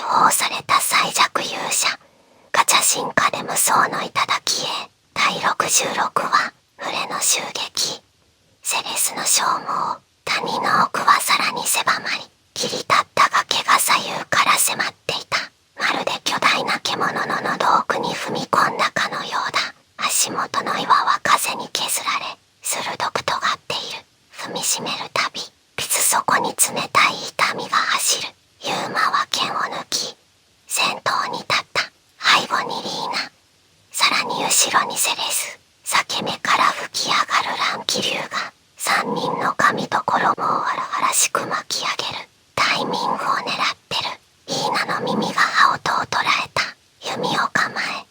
放された最弱勇者、ガチャ進化で無双の頂へ。第66話、フレの襲撃。セレスの消耗。谷の奥はさらに狭まり、切り立った崖が左右から迫っていた。まるで巨大な獣の喉奥に踏み込んだかのようだ。足元の岩は風に削られ、鋭く尖っている。踏みしめるたび、水底に冷たい痛みが走る。ユーマは剣を抜き、先頭に立った。背後にリーナ。さらに後ろにセレス。裂け目から吹き上がる乱気流が、三人の髪と衣を荒々しく巻き上げる。タイミングを狙ってる。リーナの耳が羽音を捉えた。弓を構え、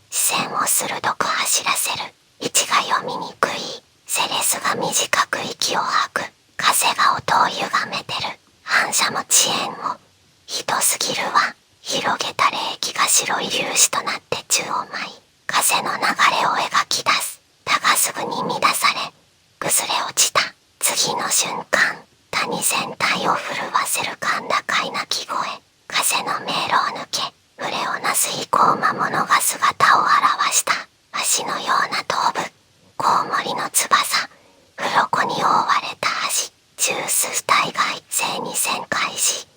視線を鋭く走らせる。位置が読みにくい。セレスが短く息を吐く。風が音を歪めてる。反射も遅延も。ひどすぎるわ。広げた霊気が白い粒子となって宙を舞い、風の流れを描き出す。だがすぐに乱され、崩れ落ちた。次の瞬間、谷全体を震わせる甲高い鳴き声。風の迷路を抜け、群れをなす飛行魔物が姿を現した。足のような頭部、コウモリの翼、鱗に覆われた足、十数体が一斉に旋回し、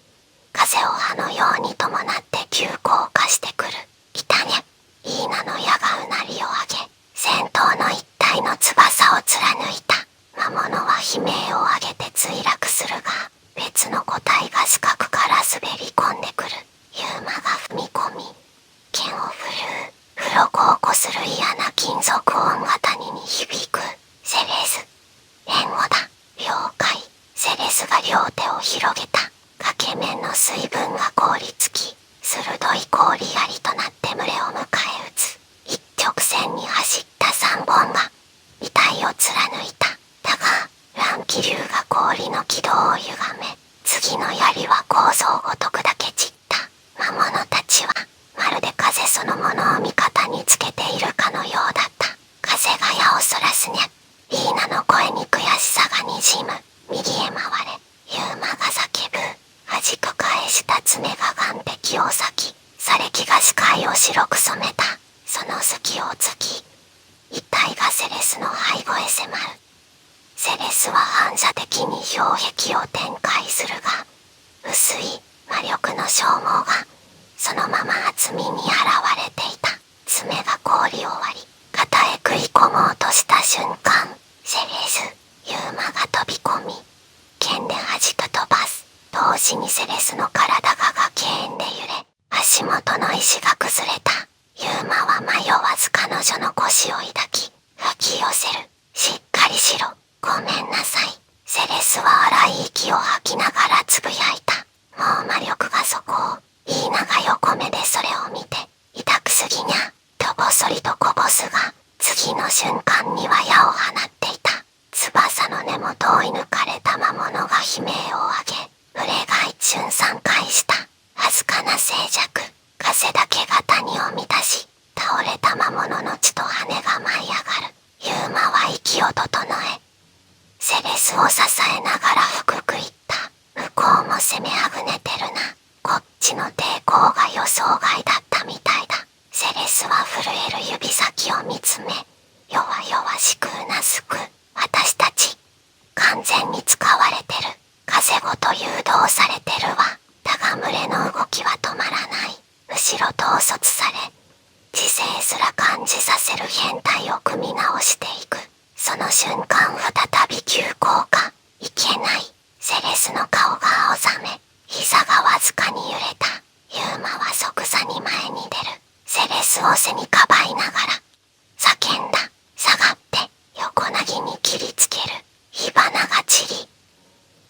風を葉のように伴って急降下してくる。来たね。イーナの矢がうなりを上げ、先頭の一体の翼を貫いた。魔物は悲鳴を上げて墜落するが、別の個体が死角から滑り込んでくる。ユーマが踏み込み、剣を振るう。鱗をこする嫌な金属音が谷に響く。セレス。援護だ。了解。セレスが両手を広げた。崖面の水分が凍りつき、鋭い氷槍となって群れを迎え撃つ。一直線に走った三本が遺体を貫いた。だが乱気流が氷の軌道を歪め、次の槍は構造ごとくだけ散った。魔物たちはまるで風そのものを味方につけているかのようだった。風が矢をそらすにゃ。リーナの声に悔しさがにじむ。右へ回れ。ユーマが叫ぶ。弾く返した爪が岩壁を裂き、砂礫が視界を白く染めた。その隙を突き、一体がセレスの背後へ迫る。セレスは反射的に氷壁を展開するが、薄い魔力の消耗がそのまま厚みに現れていた。爪が氷を割り、肩へ食い込もうとした瞬間、セレス、ユーマが飛び込み、剣で弾く飛ばす。同時にセレスの体が崖縁で揺れ、足元の石が崩れた。ユーマは迷わず彼女の腰を抱き、吹き寄せる。しっかりしろ。ごめんなさい。セレスは荒い息を吐きながらつぶやいた。もう魔力が底を。イーナが横目でそれを見て、痛くすぎにゃ、とぼそりとこぼすが、次の瞬間には矢を放っていた。翼の根元を射抜かれた魔物が悲鳴を上げ、群れが一瞬散開した。わずかな静寂。風だけが谷を満たし、倒れた魔物の血と羽が舞い上がる。ユーマは息を整え、セレスを支えながら低く言った。向こうも攻めあぐねてるな。こっちの抵抗が予想外だったみたいだ。セレスは震える指先を見つめ、弱々しくうなずく。私たち、完全に使われてる。風ごと誘導されてるわ。だが群れの動きは止まらない。後ろ統率され、知性すら感じさせる変態を組み直していく。その瞬間再び急降下。いけない。セレスの顔が青ざめ、膝がわずかに揺れた。ユーマは即座に前に出る。セレスを背にかばいながら叫んだ。下がって。横なぎに切りつける。火花が散り、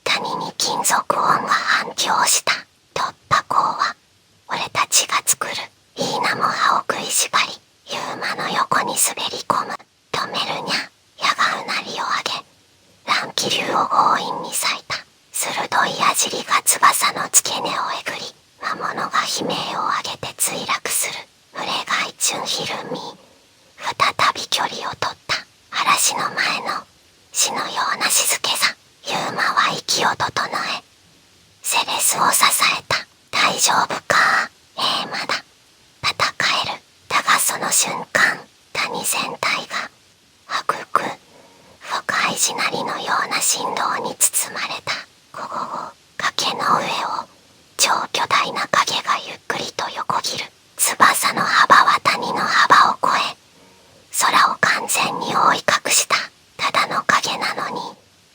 谷に金属音が反響した。突破口は俺たちが作る。イーナも歯を食いしばり、ユーマの横に滑り込む。止めるにゃ。矢がうなりを上げ、乱気流を強引に裂いた。鋭い矢尻が翼の付け根をえぐり、魔物が悲鳴を上げて墜落する。群れが一瞬ひるみ、再び距離を取った。嵐の前の死のような静けさ。ユーマは息を整え、セレスを支えた。大丈夫か瞬間、谷全体が低く深い地鳴りのような振動に包まれた。午後、崖の上を超巨大な影がゆっくりと横切る。翼の幅は谷の幅を超え、空を完全に覆い隠した。ただの影なのに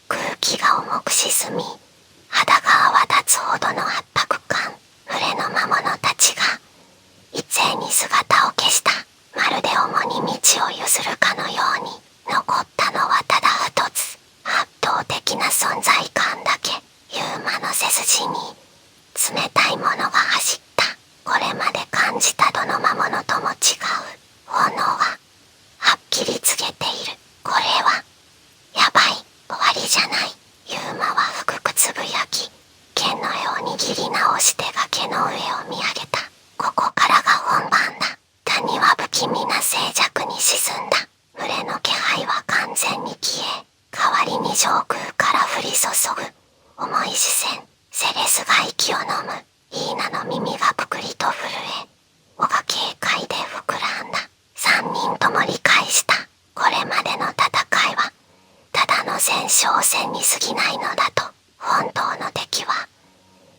空気が重く沈み、肌が泡立つほどの圧迫感。群れの魔物たちが一斉に姿を消した。まるで主に道を譲るかのように、残ったのはただ一つ、圧倒的な存在感だけ。ユーマの背筋に冷たいものが走った。これまで感じたどの魔物とも違う炎ははっきり告げている。これはやばい、終わりじゃない。ユーマは低くつぶやき、剣の柄を握り直して崖の上を見上げた。ここからが本番だ。谷は不気味な静寂に沈んだ。群れの気配は完全に消え、代わりに上空から降り注ぐ重い視線。セレスが息を飲む。イーナの耳がぷくりと震え、尾が軽快で膨らんだ。3人とも理解した。これまでの戦いはただの前哨戦に過ぎないのだと。本当の敵は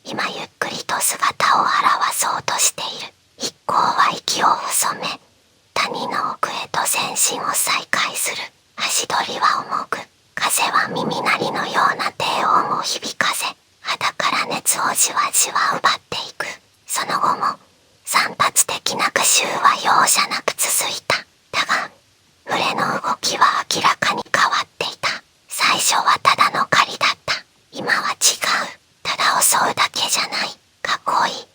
今ゆっくりと姿を現そうとしている。一行は息を潜め、谷の奥へと前進を再開する。足取りは重く、風は耳鳴りのような低音を響かせ、肌から熱をじわじわ奪っていく。その後も散発的な苦臭は容赦なく続いた。だが群れの動きは明らかに変わっていた。最初はただの狩りだった。今は違う。ただ襲うだけじゃない。囲い、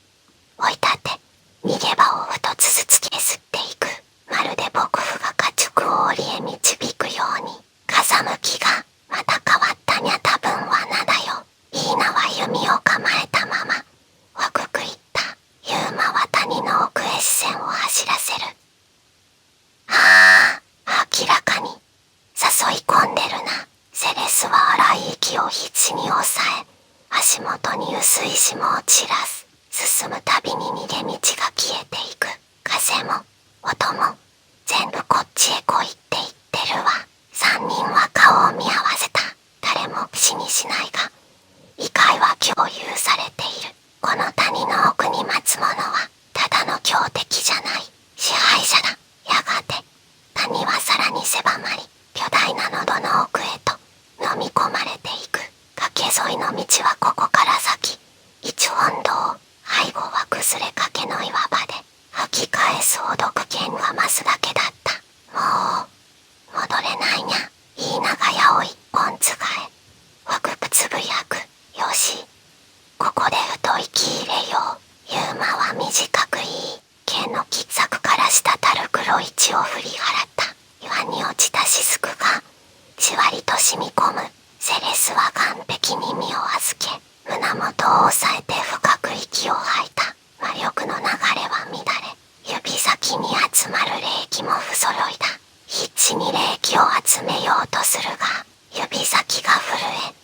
追い立て、逃げ場を一つずつ削っていく。まるで幕府が家畜を檻へ導くように。風向きがまた変わったにゃ。多分はなだよ。イーナは弓を構えたまま若く言った。ユーマは谷の奥へ視線を走らせる。ああ、明らかに誘い込んでるな。セレスは荒い息を必死に抑え、足元に薄い霜を散らす。進むたびに逃げ道が消えていく。風も音も全部こっちへ来いって言ってるわ。3人は顔を見合わせた。誰も口にしないが理解は共有されている。この谷の奥に待つ者はただの強敵じゃない、支配者だ。やがて谷はさらに狭まり、巨大な喉の奥へと飲み込まれていく。崖沿いの道はここから先、一本道、背後は崩れかけの岩場で吹き返すほど危険が増すだけだった。もう戻れないにゃ。イーナが矢を一本つがえ、若くつぶやく。よし、ここでふと息入れよう。ユーマは短く言い、剣の切削から滴る黒い血を振り払った。岩に落ちた雫がじわりと染み込む。セレスは完璧に身を預け、胸元を押さえて深く息を吐いた。魔力の流れは乱れ、指先に集まる霊気も不揃いだ。必死に霊気を集めようとするが、指先が震え、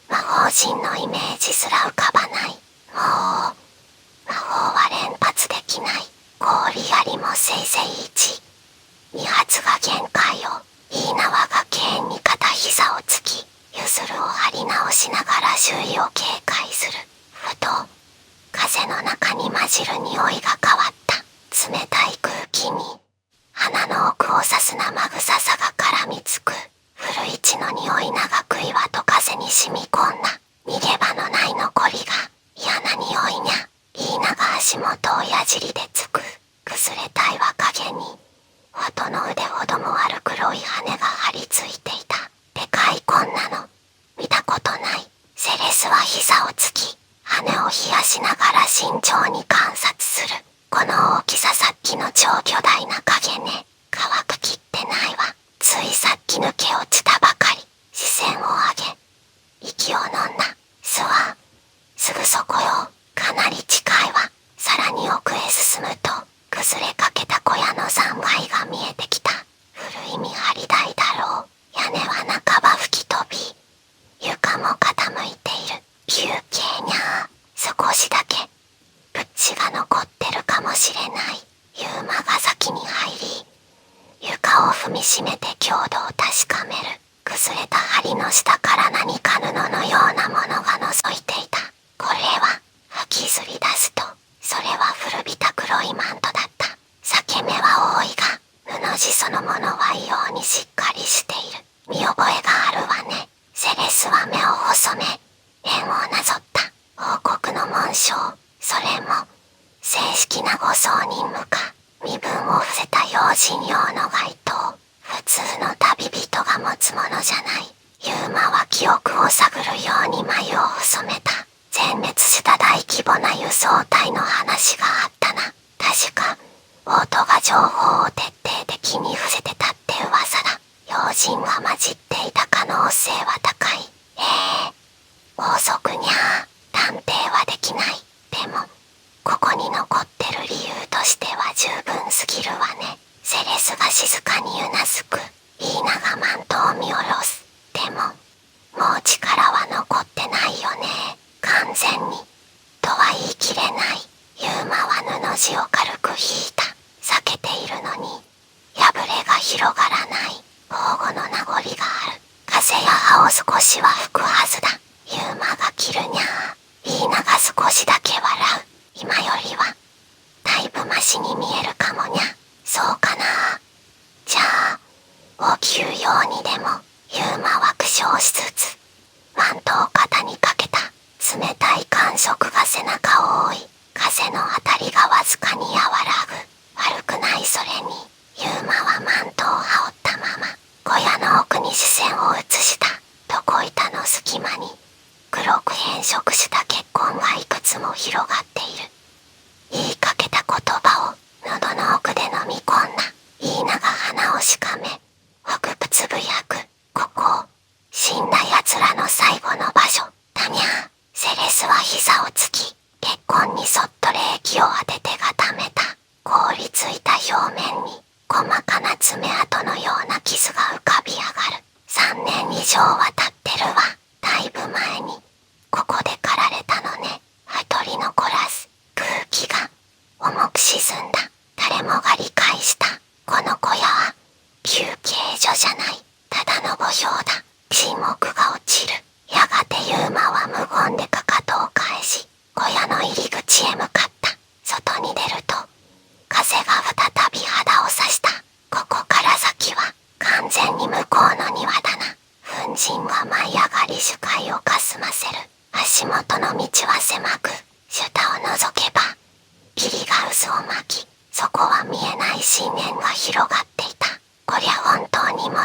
魔法陣のイメージすら浮かばない。もう魔法は連発できない。氷槍もせいぜい1、2発が限界よ。イーナは崖に片膝をつき、ゆずるを張り直しながら周囲を警戒する。ふと風の中に混じる匂いが変わった。冷たい空気に鼻の奥を刺す生臭さが絡みつく。古市の匂い長く岩と風に染み込んだ。逃げ場のない残りが嫌な匂いにゃ。イーナが足元を矢尻でつく。崩れた岩陰に音の腕ほどもある黒い羽が張り付いていた。でかいこんなの見たことない。セレスは膝をつき、羽を冷やしながら慎重に観察する。この大きさ、さっきの超巨大な影ね。乾くきってないわ。ついさっき抜け落ちたばかり。視線を上げ息を飲んだ。巣はすぐそこよ。かなり近いわ。さらに奥へ進むと崩れかけた小屋の残骸が見えてきた。古い見張り台だろう。屋根は半ば吹き飛び、床も傾いている。休憩にゃ。少しだけぶっちが残ってるかもしれない。ユーマが先に入り、正式な護送任務か、身分を伏せた要人用の街灯。普通の旅人が持つものじゃない。ユーマは記憶を探るように眉を細めた。全滅した大規模な輸送隊の話があったな。確かオートが情報を徹底的に伏せてたって噂だ。要人が混じっていた可能性は高い。王族にゃ探偵はできない。でもここに残ってる理由としては十分すぎるわね。セレスが静かにうなずく。イーナがマントを見下ろす。でももう力は残ってないよね。完全にとは言い切れない。ユーマは布地を軽く引いた。避けているのに破れが広がらない。防護の名残がある。風や葉を少しは吹くはずだ。ユーマが切るにゃー。イーナが少しだけ笑う。今よりはだいぶマシに見えるかもにゃ。そうかな。じゃあ起きるようにでも。ユーマは苦笑しつつマントを肩にかけた。冷たい感触が背中を覆い、風の当たりがわずかに和らぐ。悪くないそれに。ユーマはマントを羽織ったまま小屋の奥に視線を移した。床板の隙間に黒く変色した血痕がいくつも広がっている。言いかけた言葉を喉の奥で飲み込んだ。イーナが鼻をしかめ北部つぶやく。ここ死んだ奴らの最後の場所だにゃ。セレスは膝をつき血痕にそっと冷気を当てて固めた。凍りついた表面に細かな爪痕のような傷が浮かび上がる。3年以上は経ってるわ。だいぶ前にここで狩られたのね。一人残らず空気が重く沈んだ。誰もが理解した。この小屋は休憩所じゃない、ただの墓標だ。沈黙が落ちる。やがてユーマは無言でかかとを返し小屋の入り口へ向かった。外に出ると風が再び肌を刺した。ここから先は完全に向こうの庭だな。粉塵が舞い上がり視界をかすませる。足元の道は狭く、シュタを覗けば霧が渦を巻き、そこは見えない深淵が広がっていた。こりゃ本当に戻